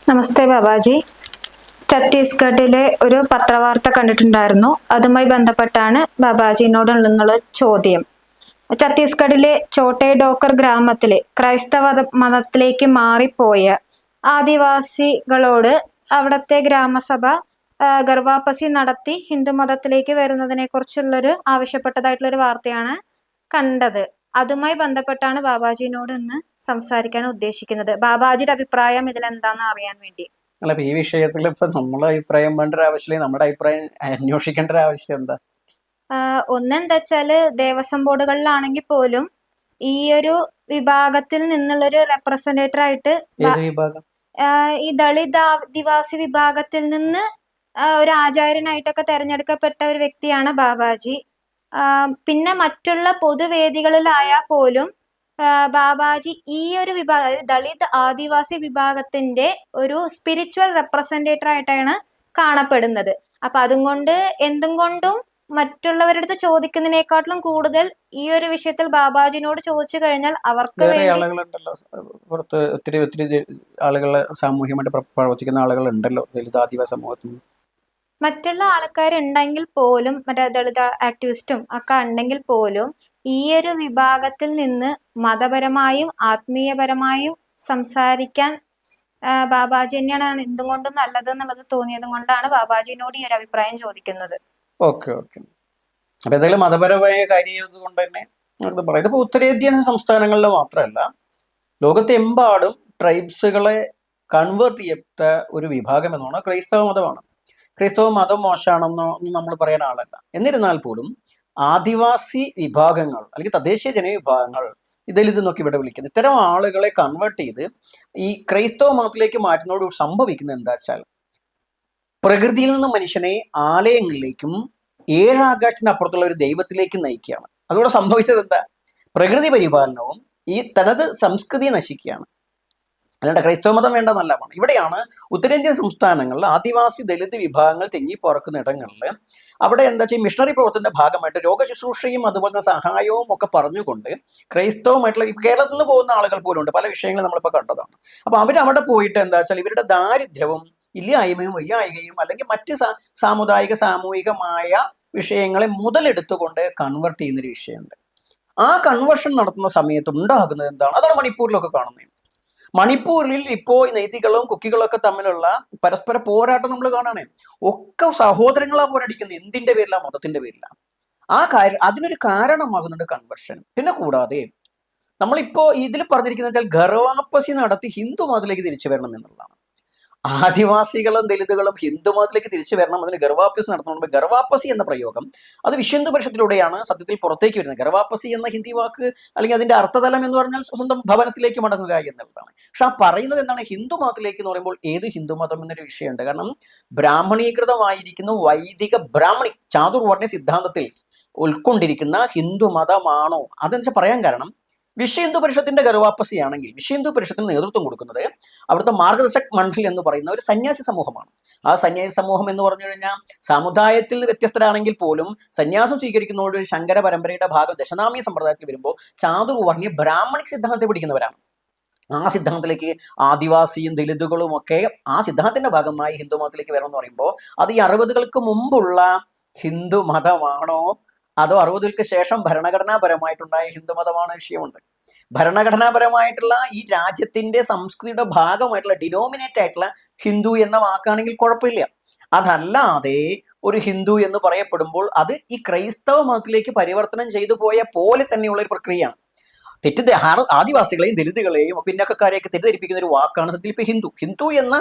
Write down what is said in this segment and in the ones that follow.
നമസ്തേ ബാബാജി. ഛത്തീസ്ഗഡിലെ ഒരു പത്രവാർത്ത കണ്ടിട്ടുണ്ടായിരുന്നു. അതുമായി ബന്ധപ്പെട്ടാണ് ബാബാജിനോട് നിന്നുള്ള ചോദ്യം. ഛത്തീസ്ഗഡിലെ ചോട്ടെ ഡോക്കർ ഗ്രാമത്തിലെ ക്രൈസ്തവ മതത്തിലേക്ക് മാറിപ്പോയ ആദിവാസികളോട് അവിടുത്തെ ഗ്രാമസഭ ഗർഭാപ്പസി നടത്തി ഹിന്ദു മതത്തിലേക്ക് വരുന്നതിനെ കുറിച്ചുള്ളൊരു ആവശ്യപ്പെട്ടതായിട്ടുള്ളൊരു വാർത്തയാണ് കണ്ടത്. അതുമായി ബന്ധപ്പെട്ടാണ് ബാബാജിനോട് ഇന്ന് സംസാരിക്കാൻ ഉദ്ദേശിക്കുന്നത്. ബാബാജിയുടെ അഭിപ്രായം ഇതിൽ എന്താണെന്ന് അറിയാൻ വേണ്ടി. അല്ല, ഈ വിഷയത്തിൽ ഇപ്പൊ നമ്മളെ അഭിപ്രായം വേണ്ട ഒരു ആവശ്യമില്ല. നമ്മുടെ അഭിപ്രായം അന്വേഷിക്കേണ്ട ഒരു ആവശ്യം എന്താ? ഒന്നെന്താ വെച്ചാല് ദേവസ്വം ബോർഡുകളിലാണെങ്കിൽ പോലും ഈ ഒരു വിഭാഗത്തിൽ നിന്നുള്ളൊരു റെപ്രസെന്റേറ്റർ ആയിട്ട് ഈ ദളിത് ആദിവാസി വിഭാഗത്തിൽ നിന്ന് ഒരു ആചാര്യനായിട്ടൊക്കെ തെരഞ്ഞെടുക്കപ്പെട്ട ഒരു വ്യക്തിയാണ് ബാബാജി. പിന്നെ മറ്റുള്ള പൊതുവേദികളിലായാൽ പോലും ബാബാജി ഈ ഒരു വിഭാഗം, അതായത് ദളിത് ആദിവാസി വിഭാഗത്തിന്റെ ഒരു സ്പിരിച്വൽ റെപ്രസെന്റേറ്റർ ആയിട്ടാണ് കാണപ്പെടുന്നത്. അപ്പൊ അതുകൊണ്ട് എന്തും കൊണ്ടും മറ്റുള്ളവരുടെ അടുത്ത് ചോദിക്കുന്നതിനേക്കാട്ടിലും കൂടുതൽ ഈ ഒരു വിഷയത്തിൽ ബാബാജിനോട് ചോദിച്ചു കഴിഞ്ഞാൽ അവർക്ക് പുറത്ത് ഒത്തിരി ആളുകൾ സാമൂഹ്യമായിട്ട് പ്രവർത്തിക്കുന്ന ആളുകൾ ഉണ്ടല്ലോ ദളിത് ആദിവാസി സമൂഹത്തിൽ. മറ്റുള്ള ആൾക്കാരുണ്ടെങ്കിൽ പോലും, മറ്റേ ദളിത് ആക്ടിവിസ്റ്റും ഒക്കെ ഉണ്ടെങ്കിൽ പോലും ഈ ഒരു വിഭാഗത്തിൽ നിന്ന് മതപരമായും ആത്മീയപരമായും സംസാരിക്കാൻ ബാബാജി തന്നെയാണ് എന്തുകൊണ്ടും നല്ലത് എന്നുള്ളത് തോന്നിയത് കൊണ്ടാണ് ബാബാജിനോട് ഈ ഒരു അഭിപ്രായം ചോദിക്കുന്നത്. Okay okay. അപ്പൊ ഏതായാലും മതപരമായ കാര്യം കൊണ്ട് തന്നെ പറയാം. ഇതിപ്പോ ഉത്തരേന്ത്യൻ സംസ്ഥാനങ്ങളിൽ മാത്രമല്ല, ലോകത്തെമ്പാടും ട്രൈബ്സുകളെ കൺവേർട്ട് ചെയ്യപ്പെട്ട ഒരു വിഭാഗം എന്നാണ് ക്രൈസ്തവ മതമാണ്. ക്രൈസ്തവ മതം മോശമാണെന്നോ ഒന്നും നമ്മൾ പറയുന്ന ആളല്ല. എന്നിരുന്നാൽ പോലും ആദിവാസി വിഭാഗങ്ങൾ അല്ലെങ്കിൽ തദ്ദേശീയ ജനവിഭാഗങ്ങൾ, ദലിത് എന്നൊക്കെ ഇവിടെ വിളിക്കുന്നത്, ഇത്തരം ആളുകളെ കൺവേർട്ട് ചെയ്ത് ഈ ക്രൈസ്തവ മതത്തിലേക്ക് മാറ്റുന്നതോട് സംഭവിക്കുന്നത് എന്താ വെച്ചാൽ, പ്രകൃതിയിൽ നിന്ന് മനുഷ്യനെ ആലയങ്ങളിലേക്കും ഏഴാകാശത്തിനപ്പുറത്തുള്ള ഒരു ദൈവത്തിലേക്ക് നയിക്കുകയാണ്. അതുകൊണ്ട് സംഭവിച്ചത് എന്താ? പ്രകൃതി പരിപാലനവും ഈ തനത് സംസ്കൃതി നശിക്കുകയാണ്. അല്ലാണ്ട് ക്രൈസ്തവ മതം വേണ്ടെന്നല്ലാണ്. ഇവിടെയാണ് ഉത്തരേന്ത്യൻ സംസ്ഥാനങ്ങളിൽ ആദിവാസി ദലിത് വിഭാഗങ്ങൾ തെങ്ങിപ്പറക്കുന്ന ഇടങ്ങളിൽ അവിടെ എന്താ വെച്ചാൽ മിഷണറി പ്രവർത്തനത്തിന്റെ ഭാഗമായിട്ട് രോഗശുശ്രൂഷയും അതുപോലെ തന്നെ സഹായവും ഒക്കെ പറഞ്ഞുകൊണ്ട് ക്രൈസ്തവമായിട്ടുള്ള കേരളത്തിൽ നിന്ന് പോകുന്ന ആളുകൾ പോലും ഉണ്ട്. പല വിഷയങ്ങളും നമ്മളിപ്പോൾ കണ്ടതാണ്. അപ്പൊ അവരവിടെ പോയിട്ട് എന്താ വെച്ചാൽ ഇവരുടെ ദാരിദ്ര്യവും ഇല്ലായ്മയും വയ്യായികയും അല്ലെങ്കിൽ മറ്റ് സാമൂഹികമായ വിഷയങ്ങളെ മുതലെടുത്തുകൊണ്ട് കൺവേർട്ട് ചെയ്യുന്നൊരു വിഷയമുണ്ട്. ആ കൺവേർഷൻ നടത്തുന്ന സമയത്ത് ഉണ്ടാകുന്നത് എന്താണ്? അതാണ് മണിപ്പൂരിലൊക്കെ കാണുന്നത്. മണിപ്പൂരിൽ ഇപ്പോൾ നെയ്തികളും കുക്കികളും ഒക്കെ തമ്മിലുള്ള പരസ്പര പോരാട്ടം നമ്മൾ കാണാണ്. ഒക്കെ സഹോദരങ്ങളാ പോരടിക്കുന്നത്. എന്തിന്റെ പേരില? മതത്തിന്റെ പേരില. അതിനൊരു കാരണമാകുന്നുണ്ട് കൺവേർഷൻ. പിന്നെ കൂടാതെ നമ്മളിപ്പോ ഇതിൽ പറഞ്ഞിരിക്കുന്ന വെച്ചാൽ ഗർവാപ്പസി നടത്തി ഹിന്ദു മതത്തിലേക്ക് തിരിച്ചു വരണം എന്നുള്ളതാണ്. ആദിവാസികളും ദലിതുകളും ഹിന്ദു മതത്തിലേക്ക് തിരിച്ചു വരണം, അതിന് ഗർവാപ്പസി നടത്തണം. ഗർവാപ്പസി എന്ന പ്രയോഗം അത് വിശ്വഹിന്ദു പരിഷത്തിലൂടെയാണ് സത്യത്തിൽ പുറത്തേക്ക് വരുന്നത്. ഗർവാപ്പസി എന്ന ഹിന്ദി വാക്ക് അല്ലെങ്കിൽ അതിന്റെ അർത്ഥതലം എന്ന് പറഞ്ഞാൽ സ്വന്തം ഭവനത്തിലേക്ക് മടങ്ങുക എന്നുള്ളതാണ്. പക്ഷെ ആ പറയുന്നത് എന്താണ്? ഹിന്ദു മതത്തിലേക്ക് എന്ന് പറയുമ്പോൾ ഏത് ഹിന്ദു മതം എന്നൊരു വിഷയമുണ്ട്. കാരണം ബ്രാഹ്മണീകൃതമായിരിക്കുന്ന വൈദിക ചാതുർവർണ്ണ സിദ്ധാന്തത്തിൽ ഉൾക്കൊണ്ടിരിക്കുന്ന ഹിന്ദു മതമാണോ അതെന്ന് വെച്ചാൽ പറയാൻ കാരണം, വിശ്വഹിന്ദു പരിഷത്തിന്റെ ഗർവാപ്പസി ആണെങ്കിൽ വിശ്വഹിന്ദു പരിഷത്തിന് നേതൃത്വം കൊടുക്കുന്നത് അവിടുത്തെ മാർഗദർശക് മണ്ഡൽ എന്ന് പറയുന്ന ഒരു സന്യാസി സമൂഹമാണ്. ആ സന്യാസി സമൂഹം എന്ന് പറഞ്ഞു കഴിഞ്ഞാൽ സമുദായത്തിൽ വ്യത്യസ്തരാണെങ്കിൽ പോലും സന്യാസം സ്വീകരിക്കുന്നതോട് ഒരു ശങ്കര പരമ്പരയുടെ ഭാഗം ദശനാമി സമ്പ്രദായത്തിൽ വരുമ്പോൾ ചാതുർവർണ്ണ ബ്രാഹ്മണിക് സിദ്ധാന്തത്തെ പിടിക്കുന്നവരാണ്. ആ സിദ്ധാന്തത്തിലേക്ക് ആദിവാസിയും ദലിതുകളും ഒക്കെ ആ സിദ്ധാന്തത്തിന്റെ ഭാഗമായി ഹിന്ദു മതത്തിലേക്ക് വരണം എന്ന് പറയുമ്പോൾ അത് ഈ 60കൾക്ക് മുമ്പുള്ള ഹിന്ദു മതമാണോ അതോ 60കൾക്ക് ശേഷം ഭരണഘടനാപരമായിട്ടുണ്ടായ ഹിന്ദുമതമാണ് വിഷയമുണ്ട്. ഭരണഘടനാപരമായിട്ടുള്ള ഈ രാജ്യത്തിന്റെ സംസ്കൃതിയുടെ ഭാഗമായിട്ടുള്ള ഡിനോമിനേറ്റ് ആയിട്ടുള്ള ഹിന്ദു എന്ന വാക്കാണെങ്കിൽ കുഴപ്പമില്ല. അതല്ലാതെ ഒരു ഹിന്ദു എന്ന് പറയപ്പെടുമ്പോൾ അത് ഈ ക്രൈസ്തവ മതത്തിലേക്ക് പരിവർത്തനം ചെയ്തു പോയ പോലെ തന്നെയുള്ള ഒരു പ്രക്രിയയാണ്. ആദിവാസികളെയും ദലിതുകളെയും പിന്നോക്കക്കാരെയൊക്കെ തെറ്റിദ്ധരിപ്പിക്കുന്ന ഒരു വാക്കാണ് സത്യത്തിൽ ഇപ്പൊ ഹിന്ദു എന്ന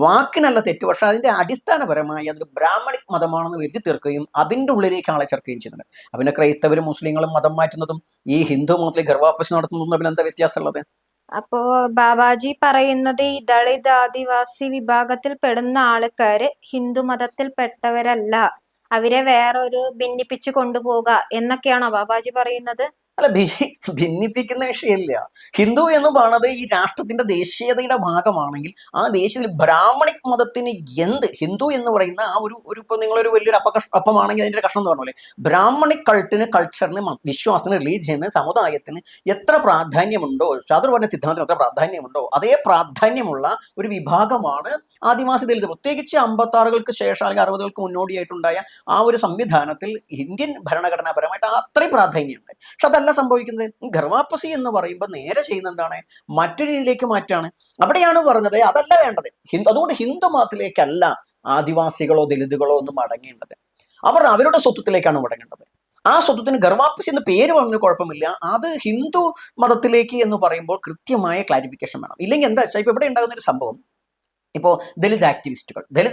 വാക്കിനല്ല തെറ്റ്, പക്ഷെ അതിന്റെ അടിസ്ഥാനപരമായി അതൊരു ബ്രാഹ്മണിക് മതമാണെന്ന് വരുത്തി തീർക്കുകയും അതിന്റെ ഉള്ളിലേക്ക് ആളെ ചേർക്കുകയും ചെയ്യുന്നുണ്ട്. പിന്നെ ക്രൈസ്തവരും മുസ്ലിങ്ങളും മതം മാറ്റുന്നതും ഈ ഹിന്ദു മതത്തിലെ ഗർവാപ്പസി നടത്തുന്നതും തമ്മിൽ എന്താ വ്യത്യാസമുള്ളത്? അപ്പോ ബാബാജി പറയുന്നത് ഈ ദളിത് ആദിവാസി വിഭാഗത്തിൽ പെടുന്ന ആൾക്കാര് ഹിന്ദു മതത്തിൽ പെട്ടവരല്ല, അവരെ വേറൊരു ഭിന്നിപ്പിച്ചു കൊണ്ടുപോകുക എന്നൊക്കെയാണോ ബാബാജി പറയുന്നത്? അല്ല, ഭിന്നിപ്പിക്കുന്ന വിഷയമില്ല. ഹിന്ദു എന്ന് പറയുന്നത് ഈ രാഷ്ട്രത്തിന്റെ ദേശീയതയുടെ ഭാഗമാണെങ്കിൽ ആ ദേശീയത്തിൽ ബ്രാഹ്മണിക് മതത്തിന് ഹിന്ദു എന്ന് പറയുന്ന ആ ഒരു ഇപ്പൊ നിങ്ങളൊരു വലിയൊരു അപ്പമാണെങ്കിൽ അതിന്റെ കഷ്ണം എന്ന് പറഞ്ഞ പോലെ ബ്രാഹ്മണിക് കൾച്ചറിന്, വിശ്വാസത്തിന്, റിലീജിയന്, സമുദായത്തിന് എത്ര പ്രാധാന്യമുണ്ടോ, ചാതുർവർണ്ണ സിദ്ധാന്തത്തിന് എത്ര പ്രാധാന്യമുണ്ടോ, അതേ പ്രാധാന്യമുള്ള ഒരു വിഭാഗമാണ് ആദിവാസി ദലിത്. പ്രത്യേകിച്ച് 56-കൾക്ക് ശേഷം അല്ലെങ്കിൽ 60-കൾക്ക് മുന്നോടിയായിട്ടുണ്ടായ ആ ഒരു സംവിധാനത്തിൽ ഇന്ത്യൻ ഭരണഘടനാപരമായിട്ട് അത്രയും പ്രാധാന്യമുണ്ട്. പക്ഷെ അതല്ല സംഭവിക്കുന്നത്. ഗർവാപ്പസി എന്ന് പറയുമ്പോൾ നേരെ ചെയ്യുന്ന എന്താണ്, മറ്റൊരു രീതിയിലേക്ക് മാറ്റാണ്. അവിടെയാണ് പറഞ്ഞത് അതല്ല വേണ്ടത്. അതുകൊണ്ട് ഹിന്ദു മതത്തിലേക്കല്ല ആദിവാസികളോ ദലിതുകളോ ഒന്നും മടങ്ങേണ്ടത്. അവരുടെ സ്വത്വത്തിലേക്കാണ് മടങ്ങേണ്ടത്. ആ സ്വത്വത്തിന് ഗർവാപ്പസി എന്ന് പേര് പറഞ്ഞ കുഴപ്പമില്ല. അത് ഹിന്ദു മതത്തിലേക്ക് എന്ന് പറയുമ്പോൾ കൃത്യമായ ക്ലാരിഫിക്കേഷൻ വേണം. ഇല്ലെങ്കിൽ എന്താ വെച്ചാൽ ഇപ്പൊ ഇവിടെ ഉണ്ടാകുന്ന ഒരു സംഭവം, ഇപ്പോൾ ദലിത്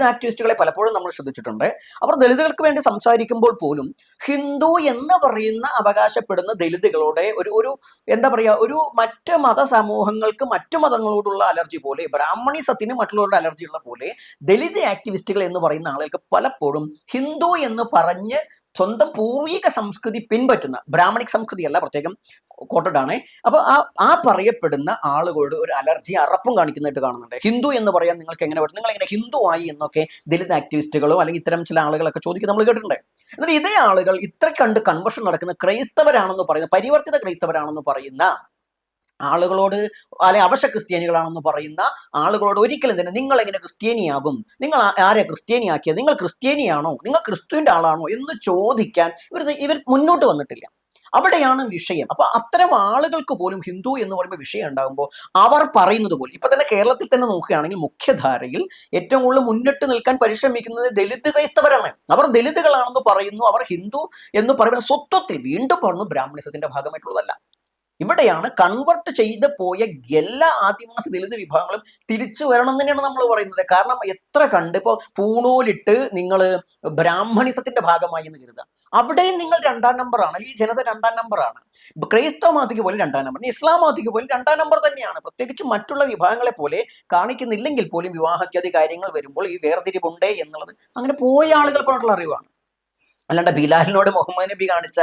ആക്ടിവിസ്റ്റുകളെ പലപ്പോഴും നമ്മൾ ശ്രദ്ധിച്ചിട്ടുണ്ട്. അവർ ദലിതുകൾക്ക് വേണ്ടി സംസാരിക്കുമ്പോൾ പോലും ഹിന്ദു എന്ന് പറയുന്ന അവകാശപ്പെടുന്ന ദലിതുകളുടെ ഒരു എന്താ പറയുക, ഒരു മറ്റ് മത സമൂഹങ്ങൾക്ക് മറ്റു മതങ്ങളോടുള്ള അലർജി പോലെ, ബ്രാഹ്മണിസത്തിന് മറ്റുള്ളവരുടെ അലർജി ഉള്ള പോലെ, ദലിത് ആക്ടിവിസ്റ്റുകൾ എന്ന് പറയുന്ന ആളുകൾക്ക് പലപ്പോഴും ഹിന്ദു എന്ന് പറഞ്ഞ് സ്വന്തം പൂർവിക സംസ്കൃതി പിൻപറ്റുന്ന, ബ്രാഹ്മണിക് സംസ്കൃതിയല്ല, പ്രത്യേകം കോട്ടഡാണ്. അപ്പൊ ആ പറയപ്പെടുന്ന ആളുകളോട് ഒരു അലർജി, അറപ്പും കാണിക്കുന്നതായിട്ട് കാണുന്നുണ്ട്. ഹിന്ദു എന്ന് പറയാൻ നിങ്ങൾക്ക് എങ്ങനെ പറ്റും, നിങ്ങൾ എങ്ങനെ ഹിന്ദു ആയി എന്നൊക്കെ ദലിത് ആക്ടിവിസ്റ്റുകളോ അല്ലെങ്കിൽ ഇത്തരം ചില ആളുകളൊക്കെ ചോദിക്കുന്നത് നമ്മൾ കേട്ടിട്ടുണ്ട്. എന്നിട്ട് ഇതേ ആളുകൾ ഇത്ര കണ്ട് കൺവേർഷൻ നടക്കുന്ന ക്രൈസ്തവരാണെന്ന് പറയുന്ന, പരിവർത്തിത ക്രൈസ്തവരാണെന്ന് പറയുന്ന ആളുകളോട്, അല്ലെ അവശ്യ ക്രിസ്ത്യാനികളാണെന്ന് പറയുന്ന ആളുകളോട് ഒരിക്കലും തന്നെ നിങ്ങൾ എങ്ങനെ ക്രിസ്ത്യാനിയാകും, നിങ്ങൾ ആരെ ക്രിസ്ത്യാനിയാക്കിയത്, നിങ്ങൾ ക്രിസ്ത്യാനിയാണോ, നിങ്ങൾ ക്രിസ്തുവിന്റെ ആളാണോ എന്ന് ചോദിക്കാൻ ഇവർ മുന്നോട്ട് വന്നിട്ടില്ല. അവിടെയാണ് വിഷയം. അപ്പൊ അത്തരം ആളുകൾക്ക് പോലും ഹിന്ദു എന്ന് പറയുമ്പോൾ വിഷയം ഉണ്ടാകുമ്പോൾ അവർ പറയുന്നത് പോലും, ഇപ്പൊ തന്നെ കേരളത്തിൽ തന്നെ നോക്കുകയാണെങ്കിൽ മുഖ്യധാരയിൽ ഏറ്റവും കൂടുതൽ മുന്നിട്ട് നിൽക്കാൻ പരിശ്രമിക്കുന്നത് ദലിത് ക്രൈസ്തവരാണ്. അവർ ദലിതുകളാണെന്ന് പറയുന്നു, അവർ ഹിന്ദു എന്ന് പറയുന്ന സ്വത്വത്തിൽ വീണ്ടും പറഞ്ഞു ബ്രാഹ്മണിസത്തിന്റെ ഭാഗമായിട്ടുള്ളതല്ല. ഇവിടെയാണ് കൺവെർട്ട് ചെയ്ത് പോയ എല്ലാ ആദിവാസി ദലിത് വിഭാഗങ്ങളും തിരിച്ചു വരണം എന്ന് തന്നെയാണ് നമ്മൾ പറയുന്നത്. കാരണം എത്ര കണ്ട് ഇപ്പോൾ പൂണൂലിട്ട് നിങ്ങൾ ബ്രാഹ്മണിസത്തിന്റെ ഭാഗമായി എന്ന് കരുതുക, അവിടെയും നിങ്ങൾ 2ാം നമ്പറാണ്, ഈ ജനത 2ാം നമ്പറാണ്. ക്രൈസ്തവ മതത്തിക്ക് പോലും 2ാം നമ്പർ, ഇസ്ലാം മതത്തിക്ക് പോലും 2ാം നമ്പർ തന്നെയാണ്. പ്രത്യേകിച്ച് മറ്റുള്ള വിഭാഗങ്ങളെ പോലെ കാണിക്കുന്നില്ലെങ്കിൽ പോലും വിവാഹത്യാദി കാര്യങ്ങൾ വരുമ്പോൾ ഈ വേർതിരിവുണ്ടേ എന്നുള്ളത് അങ്ങനെ പോയ ആളുകൾ പറഞ്ഞിട്ടുള്ള അറിവാണ്. അല്ലാണ്ട് ബിലാലിനോട് മുഹമ്മദ് നബി കാണിച്ച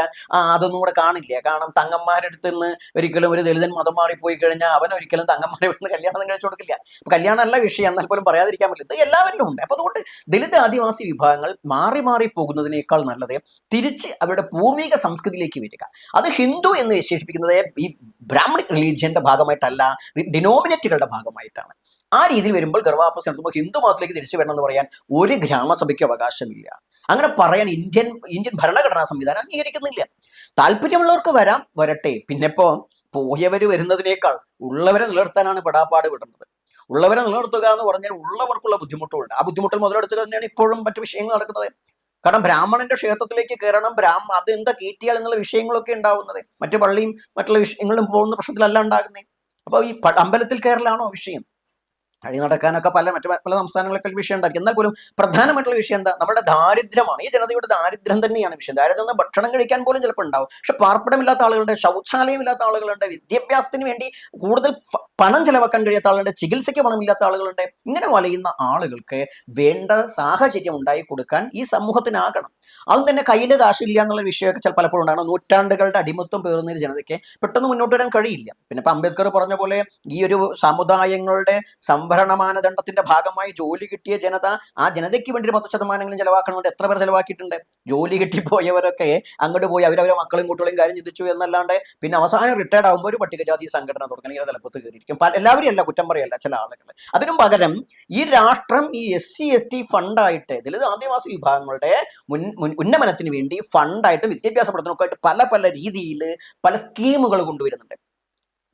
അതൊന്നും കൂടെ കാണില്ല. കാരണം തങ്ങന്മാരുടെ അടുത്ത് നിന്ന് ഒരിക്കലും ഒരു ദലിതൻ മതം മാറിപ്പോയി കഴിഞ്ഞാൽ അവൻ ഒരിക്കലും തങ്ങന്മാരെ വീട്ടിൽ കല്യാണം കഴിച്ചു കൊടുക്കില്ല. അപ്പൊ കല്യാണം അല്ല വിഷയം, എന്നാൽ പോലും പറയാതിരിക്കാൻ പറ്റില്ല. ഇത് എല്ലാവരിലും ഉണ്ട്. അപ്പൊ അതുകൊണ്ട് ദലിത് ആദിവാസി വിഭാഗങ്ങൾ മാറി പോകുന്നതിനേക്കാൾ നല്ലത് തിരിച്ച് അവരുടെ പൂർവിക സംസ്കൃതിയിലേക്ക് വരിക. അത് ഹിന്ദു എന്ന് വിശേഷിപ്പിക്കുന്നത് ഈ ബ്രാഹ്മണിക് റിലീജിയന്റെ ഭാഗമായിട്ടല്ല, ഡിനോമിനേറ്റുകളുടെ ഭാഗമായിട്ടാണ്. ആ രീതിയിൽ വരുമ്പോൾ ഗർവാപ്പസി നടത്തുമ്പോൾ ഹിന്ദു മതത്തിലേക്ക് തിരിച്ചു വരണം എന്ന് പറയാൻ ഒരു ഗ്രാമസഭയ്ക്ക് അവകാശമില്ല. അങ്ങനെ പറയാൻ ഇന്ത്യൻ ഭരണഘടനാ സംവിധാനം അംഗീകരിക്കുന്നില്ല. താല്പര്യമുള്ളവർക്ക് വരട്ടെ. പിന്നെ പോയവര് വരുന്നതിനേക്കാൾ ഉള്ളവരെ നിലനിർത്താനാണ് പെടാപ്പാട് വിടുന്നത്. ഉള്ളവരെ നിലനിർത്തുക എന്ന് പറഞ്ഞാൽ ഉള്ളവർക്കുള്ള ബുദ്ധിമുട്ടുകളുണ്ട്. ആ ബുദ്ധിമുട്ടിൽ മുതലെടുത്ത് തന്നെയാണ് ഇപ്പോഴും മറ്റു വിഷയങ്ങൾ നടക്കുന്നത്. കാരണം ബ്രാഹ്മണന്റെ ക്ഷേത്രത്തിലേക്ക് കയറണം, അത് എന്താ കയറ്റിയാൽ എന്നുള്ള വിഷയങ്ങളൊക്കെ ഉണ്ടാവുന്നത്. മറ്റു പള്ളിയും മറ്റുള്ള വിഷയങ്ങളും പോകുന്ന പ്രശ്നത്തിലല്ല ഉണ്ടാകുന്നത്. അപ്പൊ ഈ അമ്പലത്തിൽ കയറലാണോ വിഷയം? അഴി നടക്കാനൊക്കെ പല സംസ്ഥാനങ്ങളൊക്കെ വിഷയം ഉണ്ടാക്കി. എന്നാൽ പോലും പ്രധാനമായിട്ടുള്ള വിഷയം എന്താ, നമ്മുടെ ദാരിദ്ര്യമാണ്. ഈ ജനതയുടെ ദാരിദ്ര്യം തന്നെയാണ് വിഷയം. ദാരിദ്ര്യം ഭക്ഷണം കഴിക്കാൻ പോലും ചിലപ്പോൾ ഉണ്ടാവും. പക്ഷെ പാർപ്പിടമില്ലാത്ത ആളുകളുടെ, ശൗചാലയമില്ലാത്ത ആളുകളുടെ, വിദ്യാഭ്യാസത്തിന് വേണ്ടി കൂടുതൽ പണം ചെലവാക്കാൻ കഴിയാത്ത ആളുകളുടെ, ചികിത്സയ്ക്ക് പണമില്ലാത്ത ആളുകളുടെ, ഇങ്ങനെ വലയുന്ന ആളുകൾക്ക് വേണ്ട സാഹചര്യം ഉണ്ടായി കൊടുക്കാൻ ഈ സമൂഹത്തിനാകണം. അതും തന്നെ കയ്യിൽ കാശില്ല എന്നുള്ള വിഷയമൊക്കെ ചില പലപ്പോഴും ഉണ്ടാകണം. നൂറ്റാണ്ടുകളുടെ അടിമത്വം പേറുന്ന ഒരു ജനതയ്ക്ക് പെട്ടെന്ന് മുന്നോട്ട് വരാൻ കഴിയില്ല. പിന്നെ ഇപ്പൊ അംബേദ്കർ പറഞ്ഞ പോലെ ഈ ഒരു സമുദായങ്ങളുടെ സംവരണ മാനദണ്ഡത്തിന്റെ ഭാഗമായി ജോലി കിട്ടിയ ജനത, ആ ജനതയ്ക്ക് വേണ്ടി 10% ചെലവാക്കണമെന്ന് എത്ര പേർ ചെലവാക്കിയിട്ടുണ്ട്? ജോലി കിട്ടിപ്പോയവരൊക്കെ അങ്ങോട്ട് പോയി അവരവരെ മക്കളും കുട്ടികളും കാര്യം ചിന്തിച്ചു എന്നല്ലാണ്ട് പിന്നെ അവസാനം റിട്ടയർഡ് ആകുമ്പോൾ ഒരു പട്ടികജാതി സംഘടന തുടങ്ങി ഇങ്ങനെ തലപ്പത്ത് കയറിയിരിക്കും. എല്ലാവരും അല്ല, കുറ്റം പറയല്ല, ചില ആളുകൾ. അതിനും പകരം ഈ രാഷ്ട്രം ഈ SC/ST ഫണ്ടായിട്ട് ദലിത് ആദിവാസി വിഭാഗങ്ങളുടെ ഉന്നമനത്തിന് വേണ്ടി ഫണ്ടായിട്ട് വിദ്യാഭ്യാസ പഠനത്തിനൊക്കെ ആയിട്ട് പല രീതിയിൽ പല സ്കീമുകൾ കൊണ്ടുവരുന്നുണ്ട്.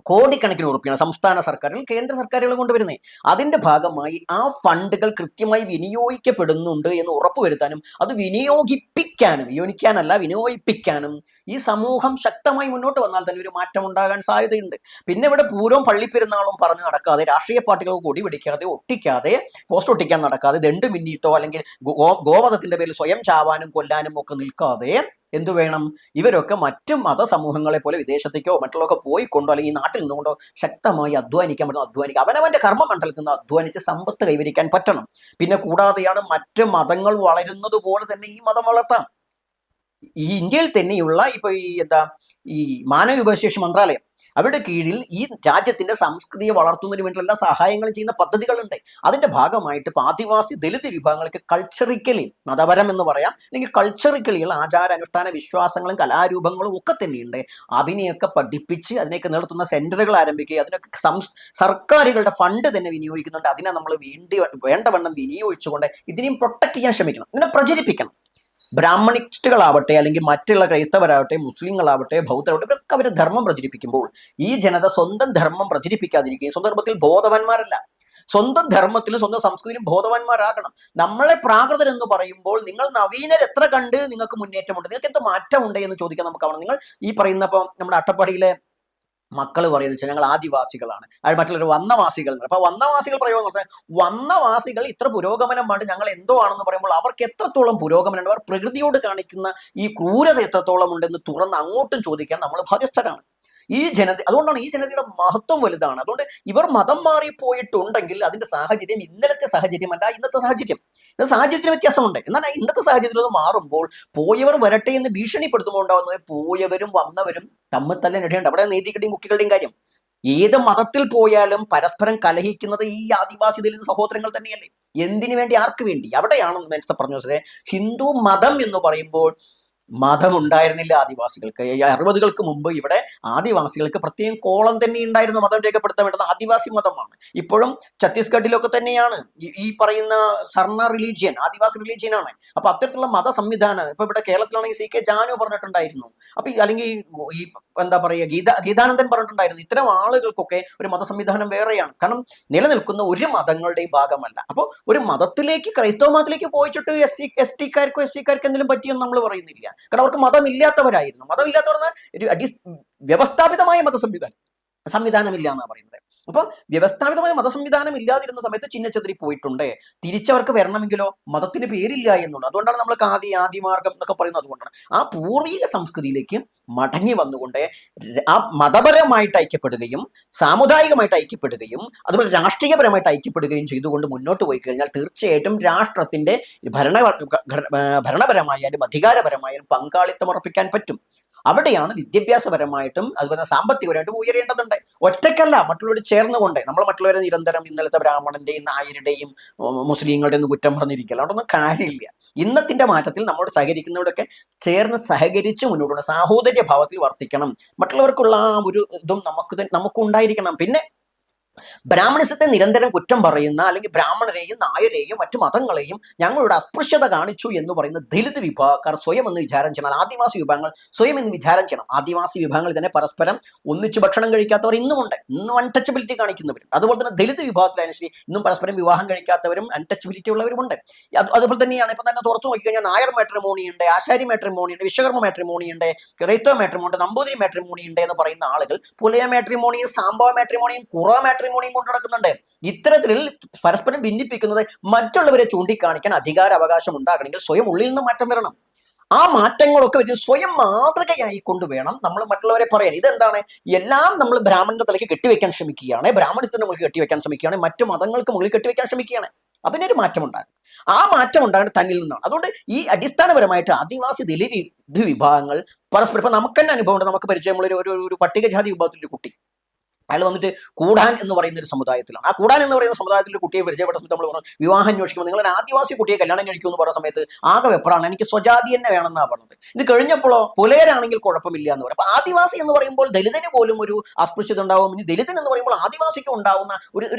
കോടിക്കണക്കിന് ഉറുപ്പിയാണ് സംസ്ഥാന സർക്കാരുകൾ, കേന്ദ്ര സർക്കാരുകൾ കൊണ്ടുവരുന്നത്. അതിന്റെ ഭാഗമായി ആ ഫണ്ടുകൾ കൃത്യമായി വിനിയോഗിക്കപ്പെടുന്നുണ്ട് എന്ന് ഉറപ്പുവരുത്താനും അത് വിനിയോഗിപ്പിക്കാനും ഈ സമൂഹം ശക്തമായി മുന്നോട്ട് വന്നാൽ തന്നെ ഒരു മാറ്റം ഉണ്ടാകാൻ സാധ്യതയുണ്ട്. പിന്നെ ഇവിടെ പൂരവും പള്ളിപ്പെരുന്നാളും പറഞ്ഞ് നടക്കാതെ, രാഷ്ട്രീയ പാർട്ടികൾക്ക് കൊടി പിടിക്കാതെ, ഒട്ടിക്കാതെ, പോസ്റ്റ് ഒട്ടിക്കാൻ നടക്കാതെ, ദണ്ട് മിന്നിട്ടോ അല്ലെങ്കിൽ ഗോവധത്തിന്റെ പേരിൽ സ്വയം ചാവാനും കൊല്ലാനും ഒക്കെ നിൽക്കാതെ എന്തു വേണം, ഇവരൊക്കെ മറ്റു മതസമൂഹങ്ങളെ പോലെ വിദേശത്തേക്കോ മറ്റുള്ളതൊക്കെ പോയിക്കൊണ്ടോ അല്ലെങ്കിൽ ഈ നാട്ടിൽ നിന്നുകൊണ്ടോ ശക്തമായി അധ്വാനിക്കാൻ പറ്റുന്ന അവനവന്റെ കർമ്മമണ്ഡലത്തിൽ നിന്ന് അധ്വാനിച്ച് സമ്പത്ത് കൈവരിക്കാൻ പറ്റണം. പിന്നെ കൂടാതെയാണ് മറ്റ് മതങ്ങൾ വളരുന്നത് പോലെ തന്നെ ഈ മതം വളർത്താം. ഈ ഇന്ത്യയിൽ തന്നെയുള്ള ഇപ്പൊ ഈ എന്താ ഈ മാനവ വിഭവശേഷി മന്ത്രാലയം, അവരുടെ കീഴിൽ ഈ രാജ്യത്തിന്റെ സംസ്കൃതിയെ വളർത്തുന്നതിന് വേണ്ടിയുള്ള എല്ലാ സഹായങ്ങളും ചെയ്യുന്ന പദ്ധതികളുണ്ട്. അതിന്റെ ഭാഗമായിട്ട് ഇപ്പൊ ആദിവാസി ദലിത് വിഭാഗങ്ങൾക്ക് കൾച്ചറിക്കലി, മതപരം എന്ന് പറയാം, അല്ലെങ്കിൽ കൾച്ചറിക്കലിയുള്ള ആചാരാനുഷ്ഠാന വിശ്വാസങ്ങളും കലാരൂപങ്ങളും ഒക്കെ തന്നെയുണ്ട്. അതിനെയൊക്കെ പഠിപ്പിച്ച് അതിനെയൊക്കെ നിർത്തുന്ന സെന്ററുകൾ ആരംഭിക്കുക, അതിനൊക്കെ സർക്കാരുകളുടെ ഫണ്ട് തന്നെ വിനിയോഗിക്കുന്നുണ്ട്. അതിനെ നമ്മൾ വേണ്ടവണ്ണം വിനിയോഗിച്ചുകൊണ്ട് ഇതിനെയും പ്രൊട്ടക്ട് ചെയ്യാൻ ശ്രമിക്കണം, ഇതിനെ പ്രചരിപ്പിക്കണം. ബ്രാഹ്മണിസ്റ്റുകളാവട്ടെ, അല്ലെങ്കിൽ മറ്റുള്ള ക്രൈസ്തവരാവട്ടെ, മുസ്ലിങ്ങളാവട്ടെ, ബൗദ്ധരാവട്ടെ, ഇവരൊക്കെ അവരുടെ ധർമ്മം പ്രചരിപ്പിക്കുമ്പോൾ ഈ ജനത സ്വന്തം ധർമ്മം പ്രചരിപ്പിക്കാതിരിക്കുകയും സ്വന്തം ധർമ്മത്തിൽ ബോധവാന്മാരല്ല, സ്വന്തം ധർമ്മത്തിലും സ്വന്തം സംസ്കൃതിയിലും ബോധവാന്മാരാകണം. നമ്മളെ പ്രാകൃതർ എന്ന് പറയുമ്പോൾ നിങ്ങൾ നവീനർ എത്ര കണ്ട് നിങ്ങൾക്ക് മുന്നേറ്റമുണ്ട്, നിങ്ങൾക്ക് എന്ത് മാറ്റമുണ്ട് എന്ന് ചോദിക്കാൻ നമുക്കാവണം. നിങ്ങൾ ഈ പറയുന്നപ്പോൾ നമ്മുടെ അട്ടപ്പാടിയിലെ മക്കൾ പറയുന്നത് വെച്ചാൽ ഞങ്ങൾ ആദിവാസികളാണ്, മറ്റുള്ളവർ വന്നവാസികൾ. അപ്പൊ വന്നവാസികൾ പ്രയോഗം പറഞ്ഞാൽ വന്നവാസികൾ ഇത്ര പുരോഗമനമാണ്, ഞങ്ങൾ എന്തോ ആണെന്ന് പറയുമ്പോൾ അവർക്ക് എത്രത്തോളം പുരോഗമനമുണ്ട്, അവർ പ്രകൃതിയോട് കാണിക്കുന്ന ഈ ക്രൂരത എത്രത്തോളം ഉണ്ടെന്ന് തുറന്ന് അങ്ങോട്ടും ചോദിക്കാൻ നമ്മൾ ബാധ്യസ്ഥരാണ്. ഈ ജനത, അതുകൊണ്ടാണ് ഈ ജനതയുടെ മഹത്വം വലുതാണ്. അതുകൊണ്ട് ഇവർ മതം മാറിപ്പോയിട്ടുണ്ടെങ്കിൽ അതിന്റെ സാഹചര്യം ഇന്നലത്തെ സാഹചര്യമല്ല ഇന്നത്തെ സാഹചര്യം. സാഹചര്യത്തിന് വ്യത്യാസമുണ്ട്. എന്നാൽ ഇന്നത്തെ സാഹചര്യത്തിൽ അത് മാറുമ്പോൾ പോയവർ വരട്ടെ എന്ന് ഭീഷണിപ്പെടുത്തുമ്പോൾ ഉണ്ടാവുന്നത് പോയവരും വന്നവരും തമ്മിൽ തന്നെ ഇടേണ്ട. അവിടെ നീതികളുടെയും മുക്കികളുടെയും കാര്യം, ഏത് മതത്തിൽ പോയാലും പരസ്പരം കലഹിക്കുന്നത് ഈ ആദിവാസി ദലിത് സഹോദരങ്ങൾ തന്നെയല്ലേ. എന്തിനു വേണ്ടി, ആർക്ക് വേണ്ടി? അവിടെയാണ് നേരത്തെ പറഞ്ഞു, ഹിന്ദു മതം എന്ന് പറയുമ്പോൾ മതം ഉണ്ടായിരുന്നില്ല ആദിവാസികൾക്ക്. 60കൾക്ക് മുമ്പ് ഇവിടെ ആദിവാസികൾക്ക് പ്രത്യേകം കോളം തന്നെ ഉണ്ടായിരുന്നു. മതം രേഖപ്പെടുത്താൻ വേണ്ടത് ആദിവാസി മതമാണ്. ഇപ്പോഴും ഛത്തീസ്ഗഡിലൊക്കെ തന്നെയാണ് ഈ പറയുന്ന സർണ റിലീജിയൻ ആദിവാസി റിലീജിയൻ ആണ്. അപ്പൊ അത്തരത്തിലുള്ള മത സംവിധാനം ഇപ്പൊ ഇവിടെ കേരളത്തിലാണെങ്കിൽ CK ജാനു പറഞ്ഞിട്ടുണ്ടായിരുന്നു. അപ്പൊ അല്ലെങ്കിൽ ഈ എന്താ പറയുക ഗീതാനന്ദൻ പറഞ്ഞിട്ടുണ്ടായിരുന്നു. ഇത്തരം ആളുകൾക്കൊക്കെ ഒരു മത സംവിധാനം വേറെയാണ്. കാരണം നിലനിൽക്കുന്ന ഒരു മതങ്ങളുടെയും ഭാഗമല്ല. അപ്പോൾ ഒരു മതത്തിലേക്ക്, ക്രൈസ്തവ മതത്തിലേക്ക് പോയിച്ചിട്ട് STക്കാർക്കോ SCക്കാർക്കോ എന്തെങ്കിലും പറ്റിയെന്ന് നമ്മൾ പറയുന്നില്ല. കാരണം അവർക്ക് മതമില്ലാത്തവരായിരുന്നു. മതമില്ലാത്തവർ ഒരു വ്യവസ്ഥാപിതമായ സംവിധാനമില്ല എന്നാണ് പറയുന്നത്. അപ്പൊ വ്യവസ്ഥാപിതമായ മതസംവിധാനം ഇല്ലാതിരുന്ന സമയത്ത് ചിഹ്നച്ചെതിരി പോയിട്ടുണ്ട്. തിരിച്ചവർക്ക് വരണമെങ്കിലോ മതത്തിന് പേരില്ല എന്നുള്ളത്. അതുകൊണ്ടാണ് നമ്മൾ ആദിമാർഗം എന്നൊക്കെ പറയുന്നത്. അതുകൊണ്ടാണ് ആ പൂർവിക സംസ്കൃതിയിലേക്ക് മടങ്ങി വന്നുകൊണ്ട് ആ മതപരമായിട്ട് ഐക്യപ്പെടുകയും സാമുദായികമായിട്ട് ഐക്യപ്പെടുകയും അതുപോലെ രാഷ്ട്രീയപരമായിട്ട് ഐക്യപ്പെടുകയും ചെയ്തുകൊണ്ട് മുന്നോട്ട് പോയി കഴിഞ്ഞാൽ തീർച്ചയായിട്ടും രാഷ്ട്രത്തിന്റെ ഭരണപരമായാലും അധികാരപരമായാലും പങ്കാളിത്തം ഉറപ്പിക്കാൻ പറ്റും. അവിടെയാണ് വിദ്യാഭ്യാസപരമായിട്ടും അതുപോലെ സാമ്പത്തികപരമായിട്ടും ഉയരേണ്ടതുണ്ട്. ഒറ്റക്കല്ല, മറ്റുള്ളവർ ചേർന്നുകൊണ്ട്. നമ്മൾ മറ്റുള്ളവരെ നിരന്തരം ഇന്നലത്തെ ബ്രാഹ്മണന്റെയും നായരുടെയും മുസ്ലിങ്ങളുടെയും ഒന്നും കുറ്റം പറഞ്ഞിരിക്കില്ല. അവിടൊന്നും കാര്യമില്ല. ഇന്നത്തിന്റെ മാറ്റത്തിൽ നമ്മോട് സഹകരിക്കുന്നവരൊക്കെ ചേർന്ന് സഹകരിച്ച് മുന്നോട്ട് സാഹോദര്യ ഭാവത്തിൽ വർത്തിക്കണം. മറ്റുള്ളവർക്കുള്ള ആ ഒരു ഇതും നമുക്കുണ്ടായിരിക്കണം. പിന്നെ ബ്രാഹ്മണിസത്തെ നിരന്തരം കുറ്റം പറയുന്ന, അല്ലെങ്കിൽ ബ്രാഹ്മണരെയും നായരെയും മറ്റു മതങ്ങളെയും ഞങ്ങളുടെ അസ്പൃശ്യത കാണിച്ചു എന്ന് പറയുന്ന ദലിത് വിഭാഗക്കാർ സ്വയം എന്ന് വിചാരം ചെയ്യണം. ആദിവാസി വിഭാഗങ്ങൾ സ്വയം എന്ന് വിചാരം ചെയ്യണം. ആദിവാസി വിഭാഗങ്ങളിൽ തന്നെ പരസ്പരം ഒന്നിച്ച് ഭക്ഷണം കഴിക്കാത്തവർ ഇന്നുമുണ്ട്. ഇന്നും അൺടച്ചബിലിറ്റി കാണിക്കുന്നവർ. അതുപോലെ തന്നെ ദലിത് വിഭാഗത്തിലായാലും ശരി, ഇന്നും പരസ്പരം വിവാഹം കഴിക്കാത്തവരും അൺടച്ചബിലിറ്റി ഉള്ളവരുമുണ്ട്. അതുപോലെ തന്നെയാണ് ഇപ്പം തന്നെ തുറച്ചു നോക്കിക്കഴിഞ്ഞാൽ നായർ മാട്രിമോണി ഉണ്ട്, ആശാരി മാട്രിമോണി ഉണ്ട്, വിശ്വകർമ്മ മാട്രിമോണി ഉണ്ട്, ക്രൈസ്തവ മാട്രിമോണി ഉണ്ട്, നമ്പൂതിരി മാട്രിമോണി ഉണ്ട് എന്ന് പറയുന്ന ആളുകൾ പുലയ മാട്രിമോണിയും സാമ്പവ മാട്രിമോണിയും കുറവ മാട്രിമോണിയും കൊണ്ട് നടക്കുന്നുണ്ട്. ഇത്തരത്തിൽ പരസ്പരം ഭിന്നിപ്പിക്കുന്നത് മറ്റുള്ളവരെ ചൂണ്ടിക്കാണിക്കാൻ അധികാര അവകാശം ഉണ്ടാകണമെങ്കിൽ സ്വയം ഉള്ളിൽ നിന്ന് മാറ്റം വരണം. ആ മാറ്റങ്ങളൊക്കെ വെച്ച് സ്വയം മാതൃകയായി കൊണ്ടുവേണം നമ്മൾ മറ്റുള്ളവരെ പറയാൻ. ഇതെന്താണ്, എല്ലാം നമ്മൾ ബ്രാഹ്മണന്റെ തലയ്ക്ക് കെട്ടിവെക്കാൻ ശ്രമിക്കുകയാണ്, ബ്രാഹ്മണത്തിന്റെ മുകളിൽ കെട്ടിവെക്കാൻ ശ്രമിക്കുകയാണ്, മറ്റു മതങ്ങൾക്ക് മുകളിൽ കെട്ടിവെക്കാൻ ശ്രമിക്കുകയാണ്. അതിനൊരു മാറ്റം ഉണ്ടാകും. ആ മാറ്റം ഉണ്ടാകുന്നത് തന്നിൽ നിന്നാണ്. അതുകൊണ്ട് ഈ അടിസ്ഥാനപരമായിട്ട് ആദിവാസി ദലിത് വിഭാഗങ്ങൾ പരസ്പരം, ഇപ്പൊ നമുക്ക് തന്നെ അനുഭവം ഉണ്ട്. നമുക്ക് പരിചയമുള്ള ഒരു പട്ടികജാതി വിഭാഗത്തിലൊരു കുട്ടി, അയാൾ വന്നിട്ട് കൂടാൻ എന്ന് പറയുന്ന ഒരു സമുദായത്തിലാണ്. ആ കൂടാൻ എന്ന് പറയുന്ന സമുദായത്തിൽ ഒരു കുട്ടിയെ പരിചയപ്പെട്ട സമയത്ത് നമ്മൾ പറഞ്ഞു വിവാഹം അന്വേഷിക്കുമ്പോൾ നിങ്ങൾ ഒരു ആദിവാസി കുട്ടിയെ കല്യാണം കഴിക്കും എന്ന് പറയുന്ന സമയത്ത് ആകെ വെപ്രാണ്, എനിക്ക് സ്വജാതി തന്നെ വേണമെന്നാണ് പറഞ്ഞത്. ഇത് കഴിഞ്ഞപ്പോഴോ പുലയരാണെങ്കിൽ കുഴപ്പമില്ല എന്ന് പറയും. അപ്പൊ ആദിവാസി എന്ന് പറയുമ്പോൾ ദലിതിന് പോലും ഒരു അസ്പൃശ്യത ഉണ്ടാവും. ഇനി ദലിതൻ എന്ന് പറയുമ്പോൾ ആദിവാസിക്ക് ഉണ്ടാവുന്ന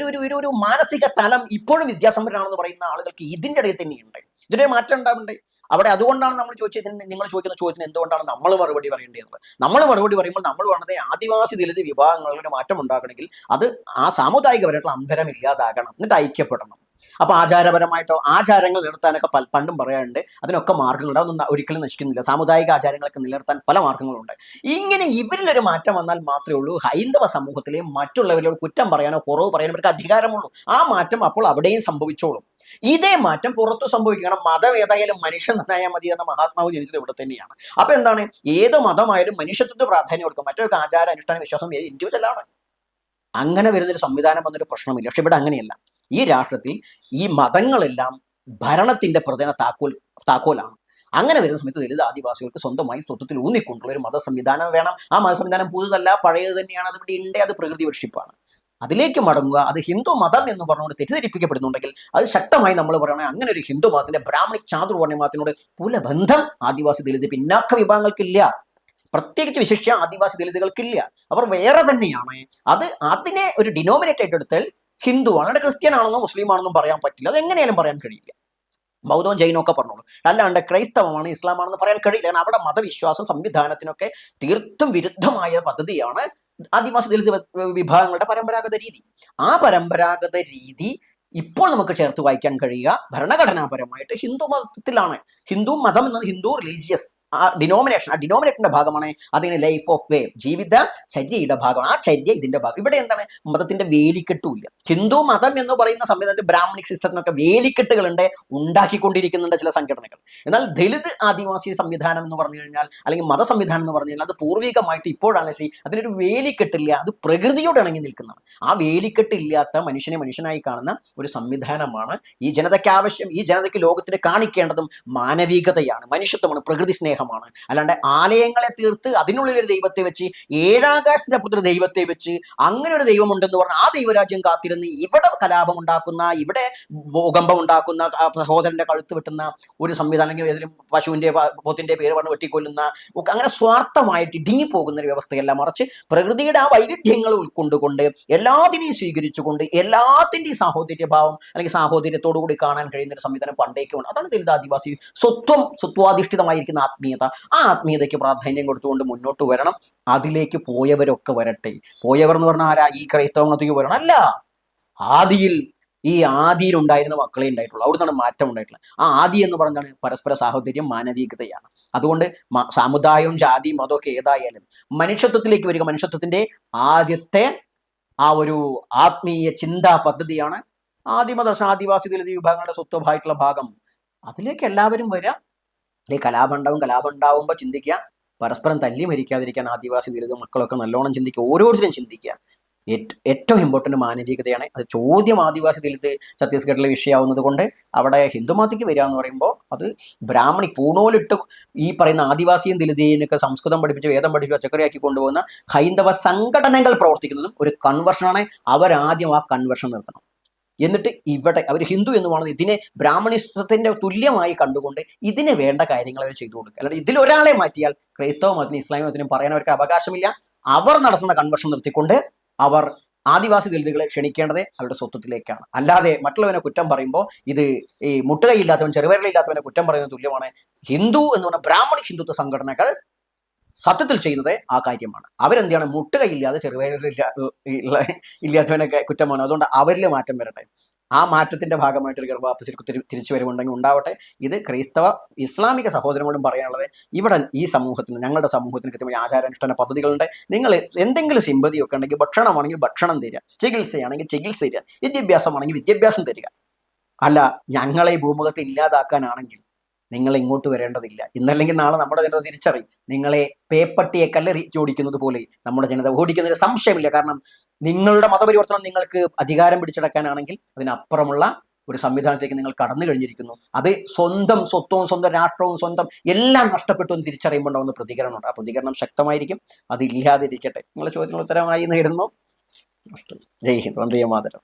ഒരു മാനസിക തലം ഇപ്പോഴും വിദ്യാസമ്പന്നരാണെന്ന് പറയുന്ന ആളുകൾക്ക് ഇതിന്റെ ഇടയിൽ തന്നെയുണ്ട്. ഇതിന്റെ മാറ്റം ഉണ്ടാവുന്നുണ്ട് അവിടെ. അതുകൊണ്ടാണ് നമ്മൾ നിങ്ങൾ ചോദിക്കുന്ന ചോദ്യത്തിന് എന്തുകൊണ്ടാണ് നമ്മൾ മറുപടി പറയേണ്ടത്. നമ്മൾ മറുപടി പറയുമ്പോൾ നമ്മൾ വേണ്ടത് ആദിവാസി ദലിത് വിഭാഗങ്ങളുടെ മാറ്റം ഉണ്ടാകണമെങ്കിൽ അത് ആ സാമുദായികപരമായിട്ടുള്ള അന്തരം ഇല്ലാതാകണം, എന്നിട്ട് ഐക്യപ്പെടണം. അപ്പൊ ആചാരപരമായിട്ടോ ആചാരങ്ങൾ നിലനിർത്താനൊക്കെ പണ്ടും പറയാറുണ്ട്. അതിനൊക്കെ മാർഗങ്ങളുണ്ട്. അതൊന്നും ഒരിക്കലും നശിക്കുന്നില്ല. സാമുദായിക ആചാരങ്ങളൊക്കെ നിലനിർത്താൻ പല മാർഗങ്ങളുണ്ട്. ഇങ്ങനെ ഇവരിലൊരു മാറ്റം വന്നാൽ മാത്രമേ ഉള്ളൂ ഹൈന്ദവ സമൂഹത്തിലെ മറ്റുള്ളവരോട് കുറ്റം പറയാനോ കുറവ് പറയാനോ അവർക്ക് അധികാരമുള്ളൂ. ആ മാറ്റം അപ്പോൾ അവിടെയും സംഭവിച്ചോളും. ഇതേ മാറ്റം പുറത്തു സംഭവിക്കണം. മതം ഏതായാലും മനുഷ്യൻ നന്നായാൽ മതി എന്ന മഹാത്മാവ് ജനിച്ചത് ഇവിടെ തന്നെയാണ്. അപ്പൊ എന്താണ്, ഏത് മതമായാലും മനുഷ്യത്വത്തിന് പ്രാധാന്യം കൊടുക്കും. മറ്റൊരു ആചാര അനുഷ്ഠാന വിശ്വാസം ഇൻഡിവിജ്വലാണ്. അങ്ങനെ വരുന്നൊരു സംവിധാനം വന്നൊരു പ്രശ്നമില്ല. പക്ഷെ ഇവിടെ അങ്ങനെയല്ല. ഈ രാഷ്ട്രത്തിൽ ഈ മതങ്ങളെല്ലാം ഭരണത്തിന്റെ പ്രധാന താക്കോലാണ്. അങ്ങനെ വരുന്ന സമയത്ത് ദലിത് ആദിവാസികൾക്ക് സ്വന്തമായി സ്വത്വത്തിൽ ഊന്നിക്കൊണ്ടുള്ള ഒരു മതസംവിധാനം വേണം. ആ മതസംവിധാനം പുതുതല്ല, പഴയത് തന്നെയാണ്, അത് ഇവിടെ ഉണ്ട്, അത് പ്രകൃതി വർഷിപ്പാണ്. അതിലേക്ക് മടങ്ങുക. അത് ഹിന്ദു മതം എന്ന് പറഞ്ഞുകൊണ്ട് തെറ്റിദ്ധരിപ്പിക്കപ്പെടുന്നുണ്ടെങ്കിൽ അത് ശക്തമായി നമ്മൾ പറയണേ, അങ്ങനെ ഒരു ഹിന്ദു മതത്തിന്റെ ബ്രാഹ്മണിക് ചാതുർവർണ്ണ മതത്തിനോട് കുലബന്ധം ആദിവാസി ദലിത് പിന്നാക്ക വിഭാഗങ്ങൾക്കില്ല. പ്രത്യേകിച്ച് വിശിഷ്യ ആദിവാസി ദലിതുകൾക്കില്ല. അവർ വേറെ തന്നെയാണ്. അതിനെ ഒരു ഡിനോമിനേറ്റ് ആയിട്ട് എടുത്താൽ ഹിന്ദു ആണ്, ക്രിസ്ത്യൻ ആണെന്നോ മുസ്ലിം ആണെന്നും പറയാൻ പറ്റില്ല. അത് എങ്ങനെയാലും പറയാൻ കഴിയില്ല. ബൗദ്ധവും ജൈനവും ഒക്കെ പറഞ്ഞോളൂ, അല്ലാണ്ട് ക്രൈസ്തവമാണ് ഇസ്ലാമാണെന്ന് പറയാൻ കഴിയില്ല. കാരണം അവിടെ മതവിശ്വാസം സംവിധാനത്തിനൊക്കെ തീർത്തും വിരുദ്ധമായ പദ്ധതിയാണ് ആദിവാസി ദലിത് വിഭാഗങ്ങളുടെ പരമ്പരാഗത രീതി. ആ പരമ്പരാഗത രീതി ഇപ്പോൾ നമുക്ക് ചേർത്ത് വായിക്കാൻ കഴിയുക ഭരണഘടനാപരമായിട്ട് ഹിന്ദു മതത്തിലാണ്. ഹിന്ദു മതം എന്നത് ഹിന്ദു റിലീജിയസ് ഡിനോമിനേഷൻ, ആ ഡിനോമിനേഷന്റെ ഭാഗമാണ്. അതിന് ലൈഫ് ഓഫ് വേ, ജീവിത ചര്യയുടെ ഭാഗമാണ്. ആ ചര്യ ഇതിന്റെ ഭാഗം. ഇവിടെ എന്താണ്, മതത്തിന്റെ വേലിക്കെട്ടുമില്ല. ഹിന്ദു മതം എന്ന് പറയുന്ന സംവിധാനത്തിൽ ബ്രാഹ്മണിക് സിസ്റ്റത്തിനൊക്കെ വേലിക്കെട്ടുകളുണ്ട്, ഉണ്ടാക്കിക്കൊണ്ടിരിക്കുന്നുണ്ട് ചില സംഘടനകൾ. എന്നാൽ ദലിത് ആദിവാസി സംവിധാനം എന്ന് പറഞ്ഞു കഴിഞ്ഞാൽ, അല്ലെങ്കിൽ മത സംവിധാനം എന്ന് പറഞ്ഞു കഴിഞ്ഞാൽ, അത് പൂർവികമായിട്ട് ഇപ്പോഴാണ് അതിനൊരു വേലിക്കെട്ടില്ല. അത് പ്രകൃതിയോട് ഇണങ്ങി നിൽക്കുന്നതാണ്. ആ വേലിക്കെട്ടില്ലാത്ത മനുഷ്യനെ മനുഷ്യനായി കാണുന്ന ഒരു സംവിധാനമാണ് ഈ ജനതയ്ക്ക് ആവശ്യം. ഈ ജനതയ്ക്ക് ലോകത്തിന് കാണിക്കേണ്ടതും മാനവികതയാണ്, മനുഷ്യത്വമാണ്, പ്രകൃതി സ്നേഹമാണ്. അല്ലാണ്ട് ആലയങ്ങളെ തീർത്ത് അതിനുള്ളിൽ ഒരു ദൈവത്തെ വെച്ച്, ഏഴാകാശത്തിന്റെ അപ്പുറത്തൊരു ദൈവത്തെ വെച്ച്, അങ്ങനെ ഒരു ദൈവം ഉണ്ടെന്ന് പറഞ്ഞാൽ ആ ദൈവരാജ്യം കാത്തിരുന്ന് ഇവിടെ കലാപം ഉണ്ടാക്കുന്ന, ഇവിടെ ഭൂകമ്പം ഉണ്ടാക്കുന്ന, സഹോദരന്റെ കഴുത്ത് വെട്ടുന്ന ഒരു സംവിധാനം, ഏതെങ്കിലും പശുവിന്റെ പോത്തിന്റെ പേര് പറഞ്ഞ് വെട്ടിക്കൊല്ലുന്ന, അങ്ങനെ സ്വാർത്ഥമായിട്ട് ഇടുങ്ങിപ്പോകുന്ന ഒരു വ്യവസ്ഥയല്ല. മറിച്ച് പ്രകൃതിയുടെ ആ വൈവിധ്യങ്ങൾ ഉൾക്കൊണ്ടുകൊണ്ട് എല്ലാത്തിനെയും സ്വീകരിച്ചുകൊണ്ട് എല്ലാത്തിന്റെയും സാഹോദര്യഭാവം അല്ലെങ്കിൽ സാഹോദര്യത്തോടു കൂടി കാണാൻ കഴിയുന്ന ഒരു സംവിധാനം പണ്ടേക്കുണ്ട്. അതാണ് ദലിത് ആദിവാസി സ്വത്വാധിഷ്ഠിതമായിരിക്കുന്ന ആത്മീയത. ആ ആത്മീയതയ്ക്ക് പ്രാധാന്യം കൊടുത്തുകൊണ്ട് മുന്നോട്ട് വരണം. അതിലേക്ക് പോയവരൊക്കെ വരട്ടെ. പോയവർ എന്ന് പറഞ്ഞാൽ ആരാ? ഈ ക്രൈസ്തവ മതത്തിലേക്ക് വരണം അല്ല, ആദിയിൽ ഉണ്ടായിരുന്ന മക്കളെ ഉണ്ടായിട്ടുള്ളൂ. അവിടുന്നാണ് മാറ്റം ഉണ്ടായിട്ടുള്ളത്. ആ ആദി എന്ന് പറഞ്ഞാൽ പരസ്പര സാഹോദര്യം, മാനവികതയാണ്. അതുകൊണ്ട് സമുദായവും ജാതിയും മതമൊക്കെ ഏതായാലും മനുഷ്യത്വത്തിലേക്ക് വരിക. മനുഷ്യത്വത്തിന്റെ ആദ്യത്തെ ആ ഒരു ആത്മീയ ചിന്താ പദ്ധതിയാണ് ആദിമദർശന ആദിവാസി ദലിത് വിഭാഗങ്ങളുടെ സ്വത്വമായിട്ടുള്ള ഭാഗം. അതിലേക്ക് എല്ലാവരും വരിക. അല്ലെങ്കിൽ കലാപം ഉണ്ടാവുമ്പോൾ ചിന്തിക്കുക, പരസ്പരം തല്ലി മരിക്കാതിരിക്കാൻ ആദിവാസി ദലിത് മക്കളൊക്കെ നല്ലോണം ചിന്തിക്കുക, ഓരോരുത്തരും ചിന്തിക്കുക. ഏറ്റവും ഇമ്പോർട്ടന്റ് മാനവികതയാണ്. അത് ചോദ്യം ആദിവാസി ദലിത് ഛത്തീസ്ഗഡിലെ വിഷയമാവുന്നത് കൊണ്ട് അവിടെ ഹിന്ദുമതത്തിക്ക് വരിക എന്ന് പറയുമ്പോൾ അത് ബ്രാഹ്മണി പൂണോലിട്ട് ഈ പറയുന്ന ആദിവാസിയും ദലിതീനൊക്കെ സംസ്കൃതം പഠിപ്പിച്ച് വേദം പഠിപ്പിച്ച് പച്ചക്കറിയാക്കി കൊണ്ടുപോകുന്ന ഹൈന്ദവ സംഘടനകൾ പ്രവർത്തിക്കുന്നതും ഒരു കൺവേർഷനാണ്. അവരാദ്യം ആ കൺവേർഷൻ നിർത്തണം. എന്നിട്ട് ഇവിടെ അവർ ഹിന്ദു എന്ന് പറയുന്നത് ഇതിനെ ബ്രാഹ്മണിസത്തിന്റെ തുല്യമായി കണ്ടുകൊണ്ട് ഇതിന് വേണ്ട കാര്യങ്ങൾ അവർ ചെയ്തു കൊടുക്കുക. അല്ലാതെ ഇതിൽ ഒരാളെ മാറ്റിയാൽ ക്രൈസ്തവ മതത്തിനും ഇസ്ലാമിക മതത്തിനും പറയാൻ അവർക്ക് അവകാശമില്ല. അവർ നടത്തുന്ന കൺവേർഷൻ നിർത്തിക്കൊണ്ട് അവർ ആദിവാസി ദലിതുകളെ ക്ഷണിക്കേണ്ടത് അവരുടെ സ്വത്വത്തിലേക്കാണ്. അല്ലാതെ മറ്റുള്ളവനെ കുറ്റം പറയുമ്പോൾ ഇത് ഈ മുട്ടുകൈയില്ലാത്തവൻ ചെറുവിരലില്ലാത്തവനെ കുറ്റം പറയുന്നത് തുല്യമാണ്. ഹിന്ദു എന്ന് പറഞ്ഞ ബ്രാഹ്മണിക് ഹിന്ദുത്വ സംഘടനകൾ സത്യത്തിൽ ചെയ്യുന്നത് ആ കാര്യമാണ്. അവരെന്താണ് ചെറുവിരലില്ലാതെ ഇല്ലാത്തവനൊക്കെ കുറ്റം പറയുന്നത്. അതുകൊണ്ട് അവരിൽ മാറ്റം വരട്ടെ. ആ മാറ്റത്തിന്റെ ഭാഗമായിട്ട് ഒരു ഗർഭാപ്പസിക്ക് തിരിച്ചു വരുമുണ്ടെങ്കിൽ ഉണ്ടാവട്ടെ. ഇത് ക്രൈസ്തവ ഇസ്ലാമിക സഹോദരങ്ങളോടും പറയാനുള്ളത്, ഇവിടെ ഈ സമൂഹത്തിന്, ഞങ്ങളുടെ സമൂഹത്തിന് കൃത്യമായ ആചാരാനുഷ്ഠാന പദ്ധതികളുണ്ട്. നിങ്ങൾ എന്തെങ്കിലും സിമ്പതിയൊക്കെ ഉണ്ടെങ്കിൽ ഭക്ഷണമാണെങ്കിൽ ഭക്ഷണം തരിക, ചികിത്സയാണെങ്കിൽ ചികിത്സ തരിക, വിദ്യാഭ്യാസമാണെങ്കിൽ വിദ്യാഭ്യാസം തരിക. അല്ല ഞങ്ങളെ ഈ ഭൂമുഖത്ത് ഇല്ലാതാക്കാനാണെങ്കിൽ നിങ്ങൾ ഇങ്ങോട്ട് വരേണ്ടതില്ല. ഇന്നല്ലെങ്കിൽ നാളെ നമ്മുടെ ജനത തിരിച്ചറിയും. നിങ്ങളെ പേപ്പട്ടിയെ കല്ലെറി ഓടിക്കുന്നത് പോലെ നമ്മുടെ ജനത ഓടിക്കുന്നതിന് സംശയമില്ല. കാരണം നിങ്ങളുടെ മതപരിവർത്തനം നിങ്ങൾക്ക് അധികാരം പിടിച്ചെടുക്കാനാണെങ്കിൽ അതിനപ്പുറമുള്ള ഒരു സംവിധാനത്തിലേക്ക് നിങ്ങൾ കടന്നു കഴിഞ്ഞിരിക്കുന്നു. അത് സ്വന്തം സ്വത്വവും സ്വന്തം രാഷ്ട്രവും സ്വന്തം എല്ലാം നഷ്ടപ്പെട്ടു എന്ന് തിരിച്ചറിയുമ്പോൾ ഉണ്ടാകുന്ന പ്രതികരണമുണ്ട്. ആ പ്രതികരണം ശക്തമായിരിക്കും. അതില്ലാതിരിക്കട്ടെ. നിങ്ങളുടെ ചോദ്യത്തിന് ഉത്തരമായി നേടുന്നു. ജയ് ഹിന്ദ്, വന്ദേ മാതരം.